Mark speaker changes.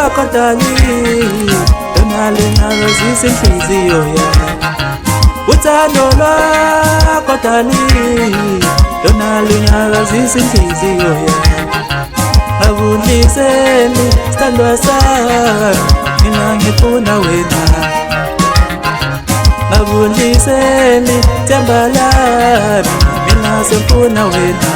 Speaker 1: lwakho darling lona lunyakazisa inhliziyo yami uthando lwakho darling lona lunyakazisa inhliziyo yami ngabudliseni sithandwa sami mina ngifuna wena ngabudliseni themba lami mina sengifuna wena